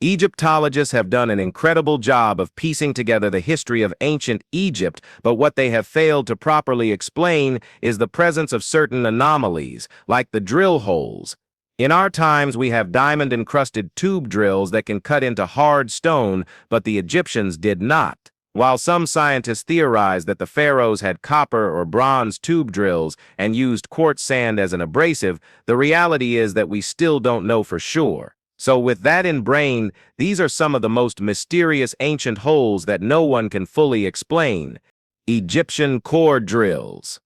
Egyptologists have done an incredible job of piecing together the history of ancient Egypt, but what they have failed to properly explain is the presence of certain anomalies, like the drill holes. In our times, we have diamond-encrusted tube drills that can cut into hard stone, but the Egyptians did not. While some scientists theorize that the pharaohs had copper or bronze tube drills and used quartz sand as an abrasive, the reality is that we still don't know for sure. So with that in brain, these are some of the most mysterious ancient holes that no one can fully explain. Egyptian core drills.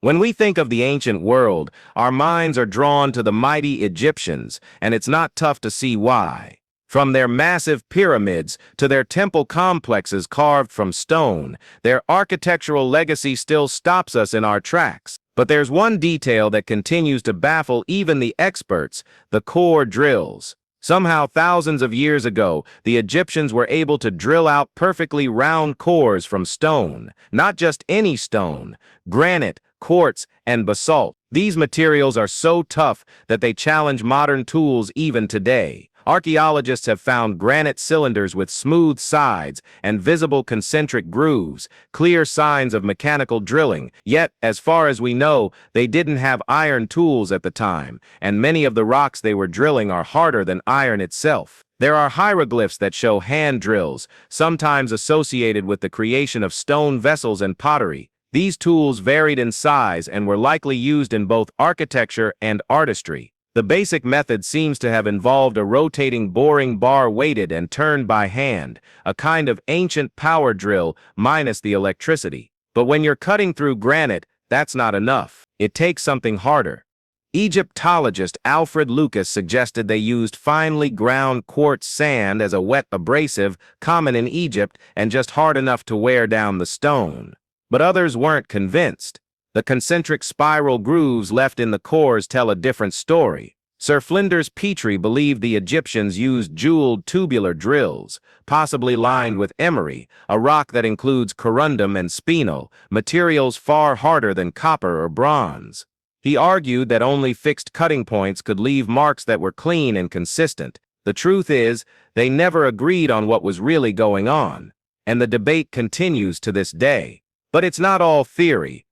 When we think of the ancient world, our minds are drawn to the mighty Egyptians, and it's not tough to see why. From their massive pyramids to their temple complexes carved from stone, their architectural legacy still stops us in our tracks. But there's one detail that continues to baffle even the experts: the core drills. Somehow, thousands of years ago, the Egyptians were able to drill out perfectly round cores from stone. Not just any stone: granite, quartz, and basalt. These materials are so tough that they challenge modern tools even today. Archaeologists have found granite cylinders with smooth sides and visible concentric grooves, clear signs of mechanical drilling. Yet, as far as we know, they didn't have iron tools at the time, and many of the rocks they were drilling are harder than iron itself. There are hieroglyphs that show hand drills, sometimes associated with the creation of stone vessels and pottery. These tools varied in size and were likely used in both architecture and artistry. The basic method seems to have involved a rotating boring bar weighted and turned by hand, a kind of ancient power drill minus the electricity. But when you're cutting through granite, that's not enough. It takes something harder. Egyptologist Alfred Lucas suggested they used finely ground quartz sand as a wet abrasive, common in Egypt and just hard enough to wear down the stone. But others weren't convinced. The concentric spiral grooves left in the cores tell a different story. Sir Flinders Petrie believed the Egyptians used jeweled tubular drills, possibly lined with emery, a rock that includes corundum and spinel, materials far harder than copper or bronze. He argued that only fixed cutting points could leave marks that were clean and consistent. The truth is, they never agreed on what was really going on, and the debate continues to this day. But it's not all theory.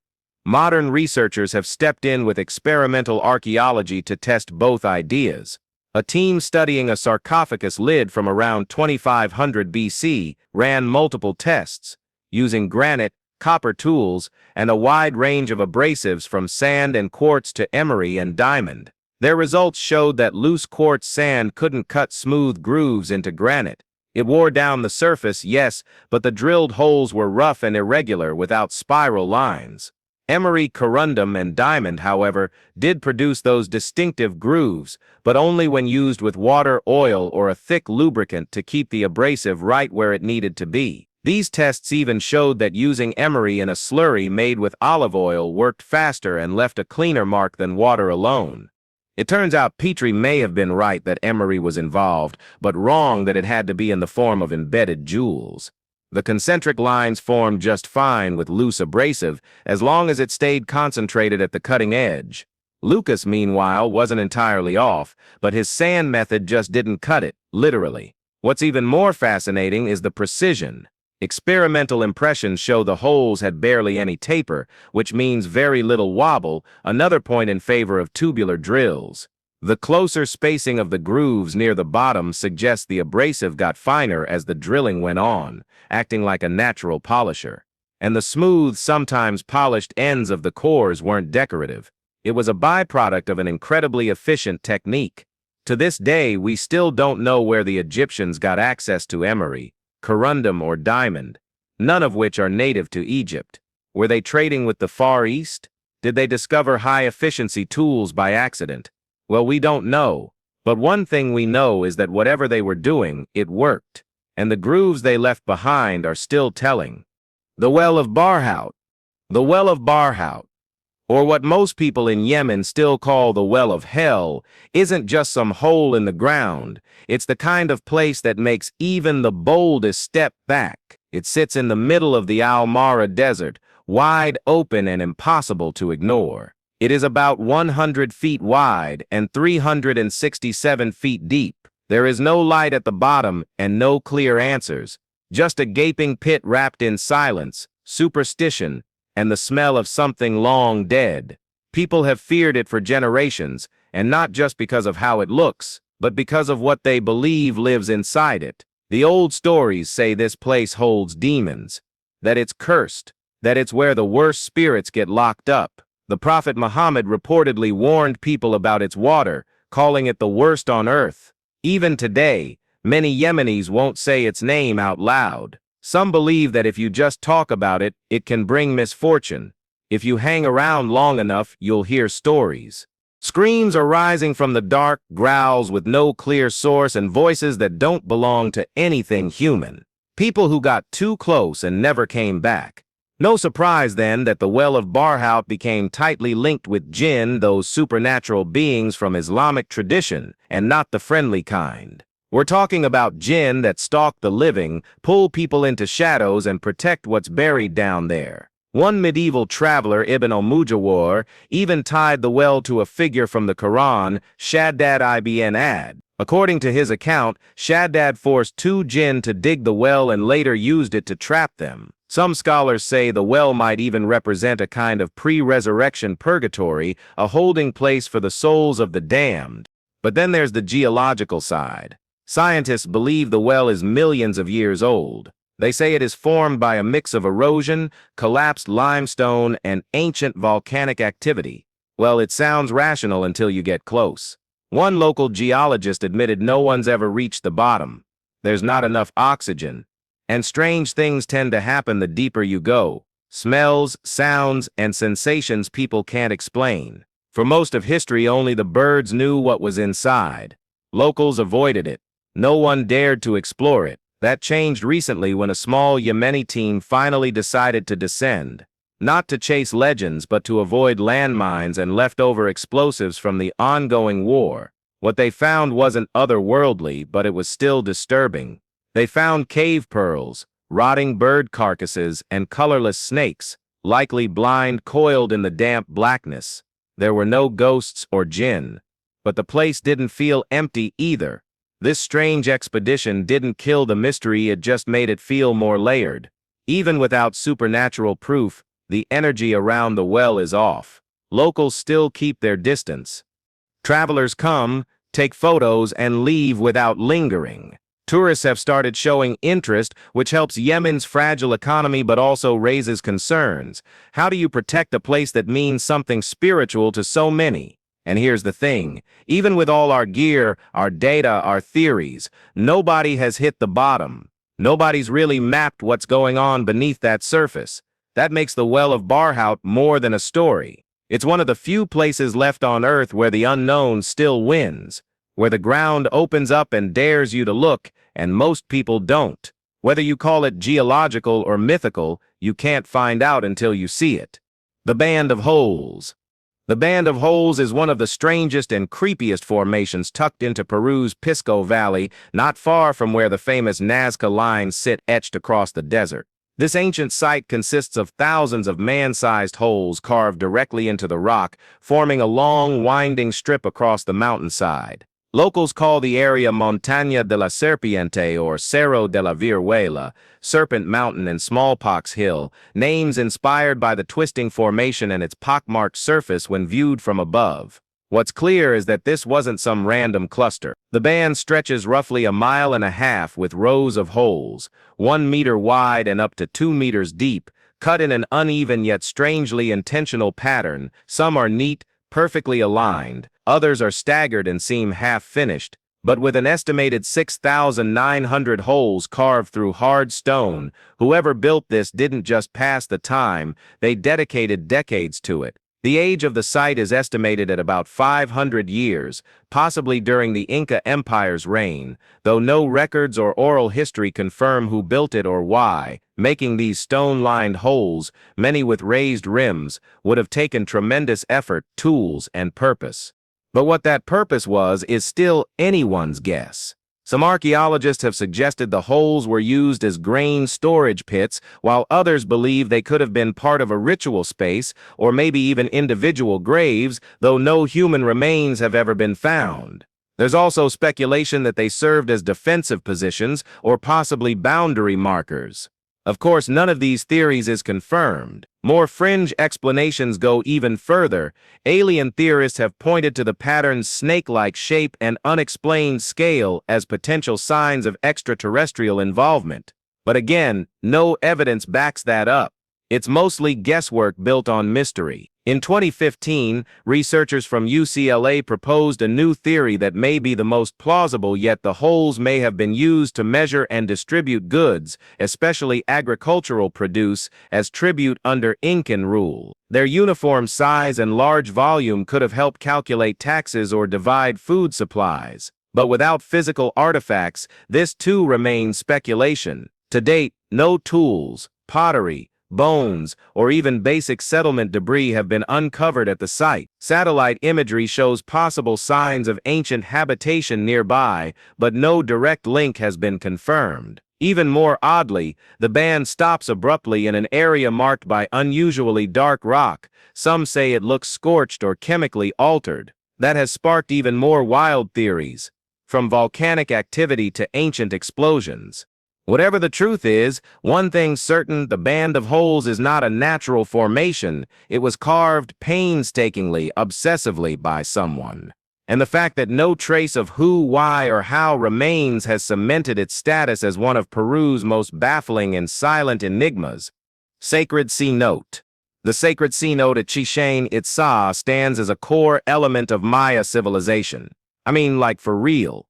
Modern researchers have stepped in with experimental archaeology to test both ideas. A team studying a sarcophagus lid from around 2500 BC ran multiple tests, using granite, copper tools, and a wide range of abrasives from sand and quartz to emery and diamond. Their results showed that loose quartz sand couldn't cut smooth grooves into granite. It wore down the surface, yes, but the drilled holes were rough and irregular without spiral lines. Emery, corundum, and diamond, however, did produce those distinctive grooves, but only when used with water, oil, or a thick lubricant to keep the abrasive right where it needed to be. These tests even showed that using emery in a slurry made with olive oil worked faster and left a cleaner mark than water alone. It turns out Petrie may have been right that emery was involved, but wrong that it had to be in the form of embedded jewels. The concentric lines formed just fine with loose abrasive, as long as it stayed concentrated at the cutting edge. Lucas, meanwhile, wasn't entirely off, but his sand method just didn't cut it, literally. What's even more fascinating is the precision. Experimental impressions show the holes had barely any taper, which means very little wobble, another point in favor of tubular drills. The closer spacing of the grooves near the bottom suggests the abrasive got finer as the drilling went on, acting like a natural polisher. And the smooth, sometimes polished ends of the cores weren't decorative. It was a byproduct of an incredibly efficient technique. To this day, we still don't know where the Egyptians got access to emery, corundum, or diamond, none of which are native to Egypt. Were they trading with the Far East? Did they discover high-efficiency tools by accident? Well, we don't know, but one thing we know is that whatever they were doing, it worked, and the grooves they left behind are still telling. The Well of Barhout. The Well of Barhout, or what most people in Yemen still call the Well of Hell, isn't just some hole in the ground. It's the kind of place that makes even the boldest step back. It sits in the middle of the Al Mara Desert, wide open and impossible to ignore. It is about 100 feet wide and 367 feet deep. There is no light at the bottom and no clear answers, just a gaping pit wrapped in silence, superstition, and the smell of something long dead. People have feared it for generations, and not just because of how it looks, but because of what they believe lives inside it. The old stories say this place holds demons, that it's cursed, that it's where the worst spirits get locked up. The Prophet Muhammad reportedly warned people about its water, calling it the worst on earth. Even today, many Yemenis won't say its name out loud. Some believe that if you just talk about it, it can bring misfortune. If you hang around long enough, you'll hear stories. Screams are rising from the dark, growls with no clear source, and voices that don't belong to anything human. People who got too close and never came back. No surprise, then, that the well of Barhout became tightly linked with jinn, those supernatural beings from Islamic tradition, and not the friendly kind. We're talking about jinn that stalk the living, pull people into shadows, and protect what's buried down there. One medieval traveler, Ibn al-Mujawwar, even tied the well to a figure from the Quran, Shaddad ibn Ad. According to his account, Shaddad forced 2 jinn to dig the well and later used it to trap them. Some scholars say the well might even represent a kind of pre-resurrection purgatory, a holding place for the souls of the damned. But then there's the geological side. Scientists believe the well is millions of years old. They say it is formed by a mix of erosion, collapsed limestone, and ancient volcanic activity. Well, it sounds rational until you get close. One local geologist admitted no one's ever reached the bottom. There's not enough oxygen. And strange things tend to happen the deeper you go. Smells, sounds, and sensations people can't explain. For most of history, only the birds knew what was inside. Locals avoided it. No one dared to explore it. That changed recently when a small Yemeni team finally decided to descend. Not to chase legends, but to avoid landmines and leftover explosives from the ongoing war. What they found wasn't otherworldly, but it was still disturbing. They found cave pearls, rotting bird carcasses, and colorless snakes, likely blind, coiled in the damp blackness. There were no ghosts or jinn. But the place didn't feel empty either. This strange expedition didn't kill the mystery, it just made it feel more layered. Even without supernatural proof, the energy around the well is off. Locals still keep their distance. Travelers come, take photos, and leave without lingering. Tourists have started showing interest, which helps Yemen's fragile economy but also raises concerns. How do you protect a place that means something spiritual to so many? And here's the thing, even with all our gear, our data, our theories, nobody has hit the bottom. Nobody's really mapped what's going on beneath that surface. That makes the Well of Barhout more than a story. It's one of the few places left on Earth where the unknown still wins, where the ground opens up and dares you to look, and most people don't. Whether you call it geological or mythical, you can't find out until you see it. The Band of Holes. The Band of Holes is one of the strangest and creepiest formations tucked into Peru's Pisco Valley, not far from where the famous Nazca lines sit etched across the desert. This ancient site consists of thousands of man-sized holes carved directly into the rock, forming a long, winding strip across the mountainside. Locals call the area Montaña de la Serpiente or Cerro de la Viruela, Serpent Mountain and Smallpox Hill, names inspired by the twisting formation and its pockmarked surface when viewed from above. What's clear is that this wasn't some random cluster. The band stretches roughly 1.5 miles with rows of holes, 1 meter wide and up to 2 meters deep, cut in an uneven yet strangely intentional pattern. Some are neat, perfectly aligned, others are staggered and seem half-finished, but with an estimated 6,900 holes carved through hard stone, whoever built this didn't just pass the time, they dedicated decades to it. The age of the site is estimated at about 500 years, possibly during the Inca Empire's reign, though no records or oral history confirm who built it or why. Making these stone-lined holes, many with raised rims, would have taken tremendous effort, tools, and purpose. But what that purpose was is still anyone's guess. Some archaeologists have suggested the holes were used as grain storage pits, while others believe they could have been part of a ritual space, or maybe even individual graves, though no human remains have ever been found. There's also speculation that they served as defensive positions or possibly boundary markers. Of course, none of these theories is confirmed. More fringe explanations go even further. Alien theorists have pointed to the pattern's snake-like shape and unexplained scale as potential signs of extraterrestrial involvement. But again, no evidence backs that up. It's mostly guesswork built on mystery. In 2015, researchers from UCLA proposed a new theory that may be the most plausible, yet the holes may have been used to measure and distribute goods, especially agricultural produce, as tribute under Incan rule. Their uniform size and large volume could have helped calculate taxes or divide food supplies. But without physical artifacts, this too remains speculation. To date, no tools, pottery, bones, or even basic settlement debris have been uncovered at the site. Satellite imagery shows possible signs of ancient habitation nearby, but no direct link has been confirmed. Even more oddly, the band stops abruptly in an area marked by unusually dark rock. Some say it looks scorched or chemically altered. That has sparked even more wild theories, from volcanic activity to ancient explosions. Whatever the truth is, one thing's certain: the band of holes is not a natural formation. It was carved painstakingly, obsessively by someone. And the fact that no trace of who, why, or how remains has cemented its status as one of Peru's most baffling and silent enigmas. Sacred cenote. The sacred cenote at Chichen Itza stands as a core element of Maya civilization. I mean, like for real.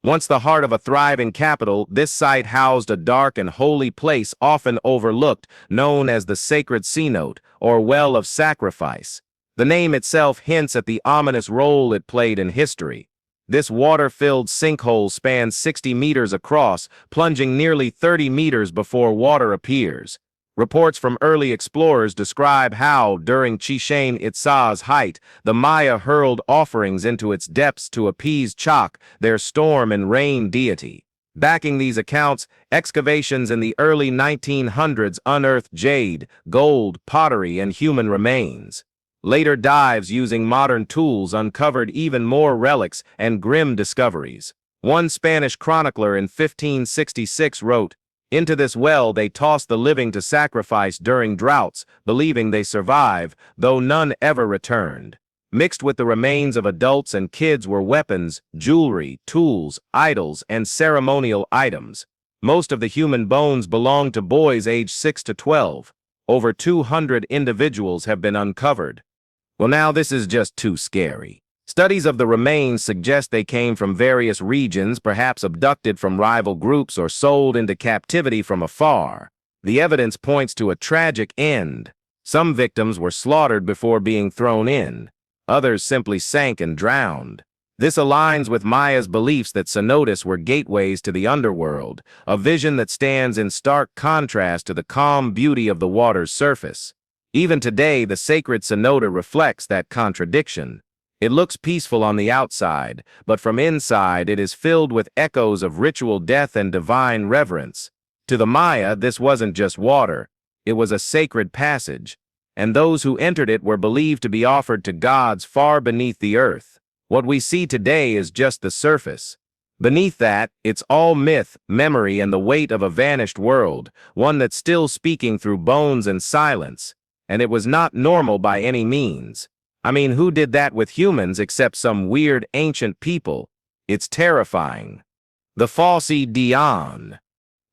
Once the heart of a thriving capital, this site housed a dark and holy place often overlooked, known as the sacred cenote, or well of sacrifice. The name itself hints at the ominous role it played in history. This water-filled sinkhole spans 60 meters across, plunging nearly 30 meters before water appears. Reports from early explorers describe how, during Chichen Itza's height, the Maya hurled offerings into its depths to appease Chak, their storm and rain deity. Backing these accounts, excavations in the early 1900s unearthed jade, gold, pottery, and human remains. Later dives using modern tools uncovered even more relics and grim discoveries. One Spanish chronicler in 1566 wrote, "Into this well they toss the living to sacrifice during droughts, believing they survive, though none ever returned." Mixed with the remains of adults and kids were weapons, jewelry, tools, idols, and ceremonial items. Most of the human bones belonged to boys aged 6 to 12. Over 200 individuals have been uncovered. Well, now this is just too scary. Studies of the remains suggest they came from various regions, perhaps abducted from rival groups or sold into captivity from afar. The evidence points to a tragic end. Some victims were slaughtered before being thrown in. Others simply sank and drowned. This aligns with Maya's beliefs that cenotes were gateways to the underworld, a vision that stands in stark contrast to the calm beauty of the water's surface. Even today, the sacred cenote reflects that contradiction. It looks peaceful on the outside, but from inside it is filled with echoes of ritual death and divine reverence. To the Maya, this wasn't just water. It was a sacred passage, and those who entered it were believed to be offered to gods far beneath the earth. What we see today is just the surface. Beneath that, it's all myth, memory, and the weight of a vanished world, one that's still speaking through bones and silence. And it was not normal by any means. I mean, who did that with humans except some weird ancient people? It's terrifying. The Fosse d'Yonne.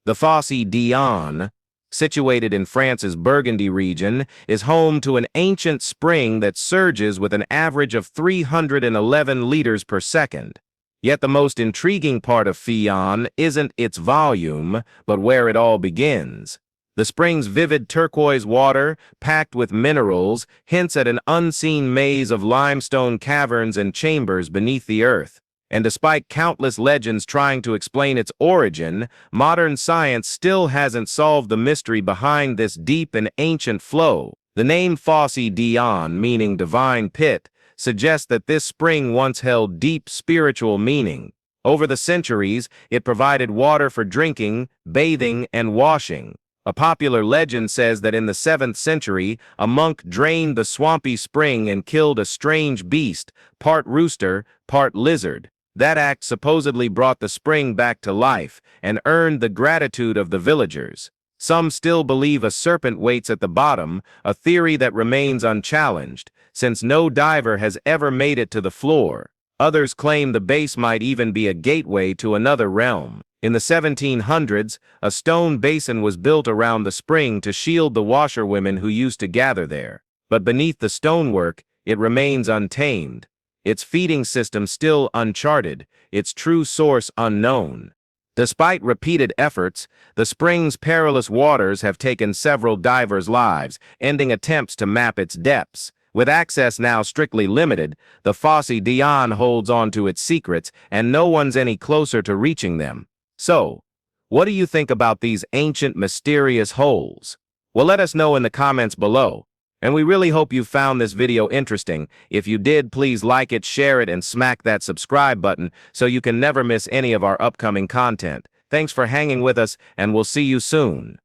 The Fosse d'Yonne, situated in France's Burgundy region, is home to an ancient spring that surges with an average of 311 liters per second. Yet the most intriguing part of Fillon isn't its volume, but where it all begins. The spring's vivid turquoise water, packed with minerals, hints at an unseen maze of limestone caverns and chambers beneath the earth. And despite countless legends trying to explain its origin, modern science still hasn't solved the mystery behind this deep and ancient flow. The name Fosse d'Yonne, meaning divine pit, suggests that this spring once held deep spiritual meaning. Over the centuries, it provided water for drinking, bathing, and washing. A popular legend says that in the 7th century, a monk drained the swampy spring and killed a strange beast, part rooster, part lizard. That act supposedly brought the spring back to life and earned the gratitude of the villagers. Some still believe a serpent waits at the bottom, a theory that remains unchallenged, since no diver has ever made it to the floor. Others claim the base might even be a gateway to another realm. In the 1700s, a stone basin was built around the spring to shield the washerwomen who used to gather there. But beneath the stonework, it remains untamed. Its feeding system still uncharted, its true source unknown. Despite repeated efforts, the spring's perilous waters have taken several divers' lives, ending attempts to map its depths. With access now strictly limited, the Fosse Dion holds on to its secrets, and no one's any closer to reaching them. So, what do you think about these ancient, mysterious holes? Well, let us know in the comments below. And we really hope you found this video interesting. If you did, please like it, share it, and smack that subscribe button so you can never miss any of our upcoming content. Thanks for hanging with us, and we'll see you soon.